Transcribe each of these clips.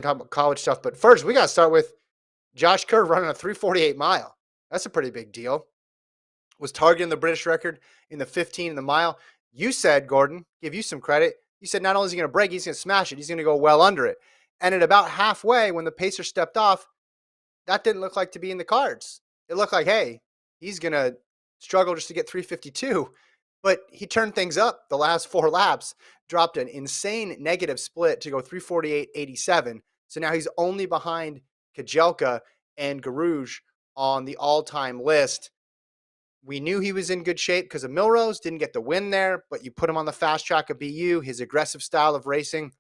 talk about college stuff. But first, we got to start with Josh Kerr running a 3:48 mile. That's a pretty big deal. Was targeting the British record in the 15 in the mile. You said, Gordon, give you some credit. You said not only is he going to break, he's going to smash it. He's going to go well under it. And at about halfway, when the pacer stepped off, that didn't look like to be in the cards. It looked like, hey, he's going to struggle just to get 352. But he turned things up the last 4 laps, dropped an insane negative split to go 348.87. So now he's only behind Kajelka and Garouge on the all-time list. We knew he was in good shape because of Milrose, didn't get the win there, but you put him on the fast track of BU, his aggressive style of racing.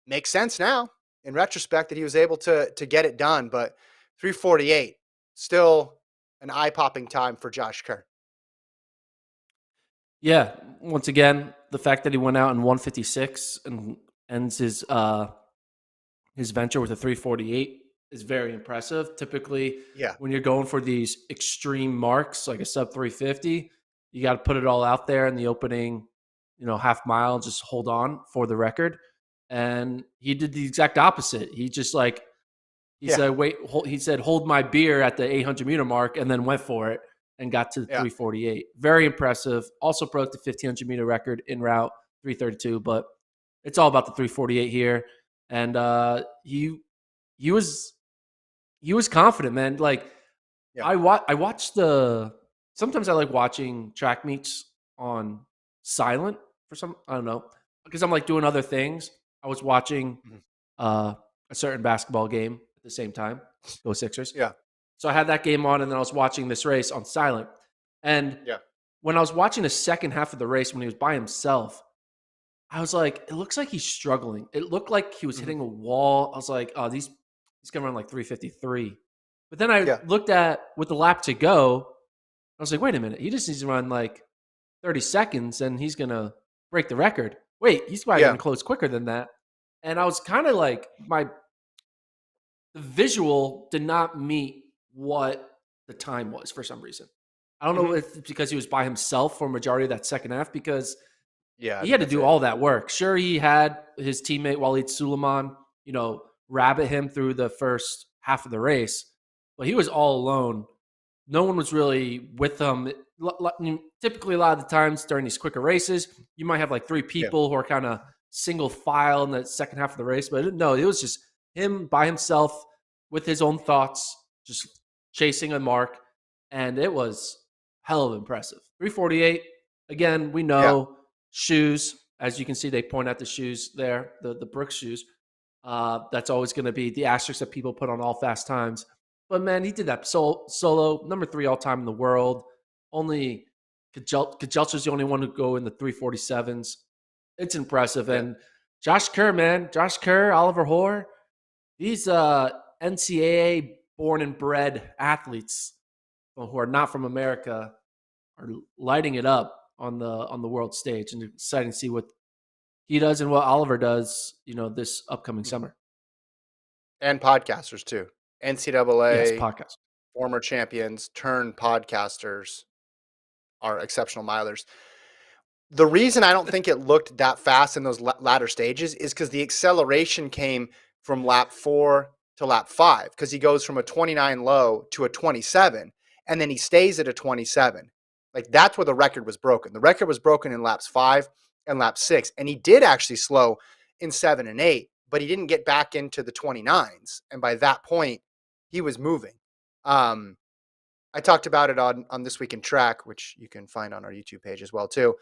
Makes sense now, in retrospect, that he was able to get it done, but 3:48, still an eye-popping time for Josh Kerr. Yeah, once again, the fact that he went out in 156 and ends his venture with a 3:48 is very impressive. Typically, when you're going for these extreme marks, like a sub 350, you got to put it all out there in the opening, half mile and just hold on for the record. And he did the exact opposite. He just said, hold my beer at the 800-meter mark, and then went for it and got to the 3:48. Very impressive. Also broke the 1,500-meter record in route 3:32, but it's all about the 3:48 here. And he was confident, man. Like, I watched sometimes I like watching track meets on silent for some, I don't know, because I'm like doing other things. I was watching a certain basketball game at the same time. Go Sixers. Yeah. So I had that game on, and then I was watching this race on silent. And when I was watching the second half of the race, when he was by himself, I was like, it looks like he's struggling. It looked like he was hitting a wall. I was like, oh, he's going to run like 3:53. But then I looked at, with the lap to go, I was like, wait a minute. He just needs to run like 30 seconds, and he's going to break the record. Wait, he's probably going to close quicker than that. And I was kind of like, the visual did not meet what the time was for some reason. I don't know if it's because he was by himself for a majority of that second half, because he had to do all that work. Sure, he had his teammate Walid Suleiman, rabbit him through the first half of the race, but he was all alone. No one was really with him. Typically, a lot of the times during these quicker races, you might have like 3 people who are kind of single file in the second half of the race, but no, it was just him by himself with his own thoughts, just chasing a mark, and it was hell of impressive. 3:48, again, we know shoes, as you can see, they point out the shoes there, the Brooks shoes. That's always going to be the asterisk that people put on all fast times. But man, he did that solo, number 3 all time in the world. Only Kajelcha's the only one who go in the 3:47s. It's impressive. And Josh Kerr, man, Oliver Hoare, these NCAA born and bred athletes who are not from America are lighting it up on the world stage, and it's exciting to see what he does and what Oliver does, this upcoming summer. And podcasters too. NCAA podcast. Former champions turned podcasters are exceptional milers. The reason I don't think it looked that fast in those latter stages is because the acceleration came from lap 4 to lap 5, because he goes from a 29 low to a 27, and then he stays at a 27. Like, that's where the record was broken. The record was broken in laps 5 and lap 6, and he did actually slow in 7 and 8, but he didn't get back into the 29s, and by that point, he was moving. I talked about it on This Week in Track, which you can find on our YouTube page as well too.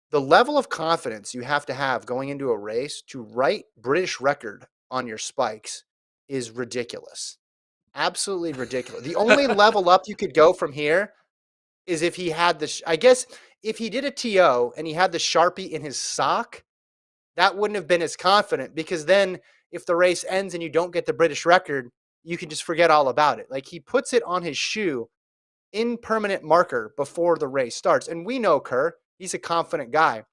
The level of confidence you have to have going into a race to write British record on your spikes is ridiculous. Absolutely ridiculous. The only level up you could go from here is if he had I guess if he did a TO and he had the Sharpie in his sock, that wouldn't have been as confident, because then if the race ends and you don't get the British record, you can just forget all about it. Like, he puts it on his shoe in permanent marker before the race starts. And we know Kerr, he's a confident guy.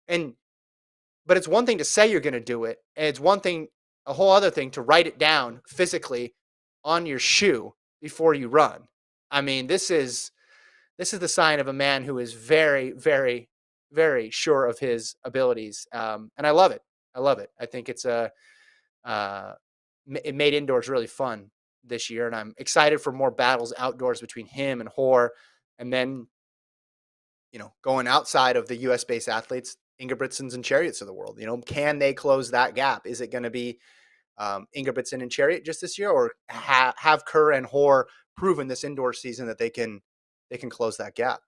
But it's one thing to say you're going to do it, and it's a whole other thing to write it down physically on your shoe before you run. I mean, this is the sign of a man who is very, very, very sure of his abilities. And I love it. I think it's a uh, it made indoors really fun this year, and I'm excited for more battles outdoors between him and Hoare, and then going outside of the U.S. based athletes, Ingebrigtsens and Chariots of the world. Can they close that gap? Is it going to be Ingebrigtsen and Chariot just this year, or have Kerr and Hoare proven this indoor season that they can close that gap?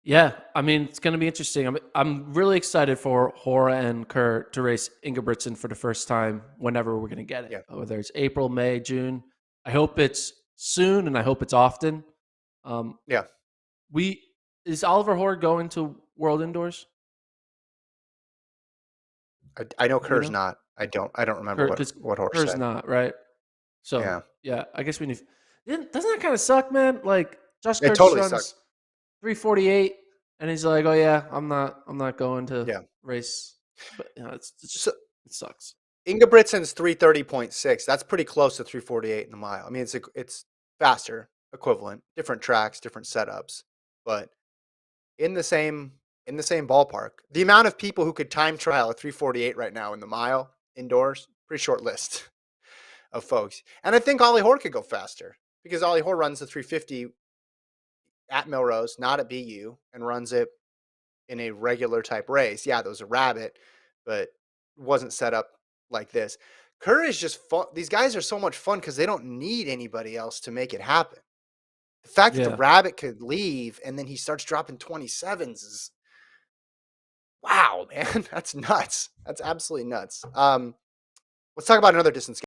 Yeah, I mean, it's going to be interesting. I'm really excited for Hora and Kerr to race Ingebrigtsen for the first time whenever we're going to get it, Yeah, whether it's April, May, June. I hope it's soon, and I hope it's often. Um, yeah. we is Oliver Horde going to World Indoors? I know Do we Kerr's know? not. I don't remember what Because what Hoare Kerr's said. not right. So Yeah, yeah, I guess we need. Doesn't that kind of suck, man? Like Josh it Kerr just totally sucked. runs 3:48, and he's like, "Oh yeah, I'm not going to Yeah. race." But it's just So it sucks. Ingebrigtsen's 3:30.6. That's pretty close to 3:48 in the mile. I mean, it's faster, equivalent, different tracks, different setups, but in the same in the same ballpark. The amount of people who could time trial at 3:48 right now in the mile indoors, pretty short list of folks. And I think Ollie Hoare could go faster because Ollie Hoare runs the 350 at Melrose, not at BU, and runs it in a regular type race. Yeah, there was a rabbit, but it wasn't set up like this. Kerr is just fun. These guys are so much fun because they don't need anybody else to make it happen. The fact that the Yeah. rabbit could leave and then he starts dropping 27s is wow, man. That's nuts. That's absolutely nuts. Let's talk about another distance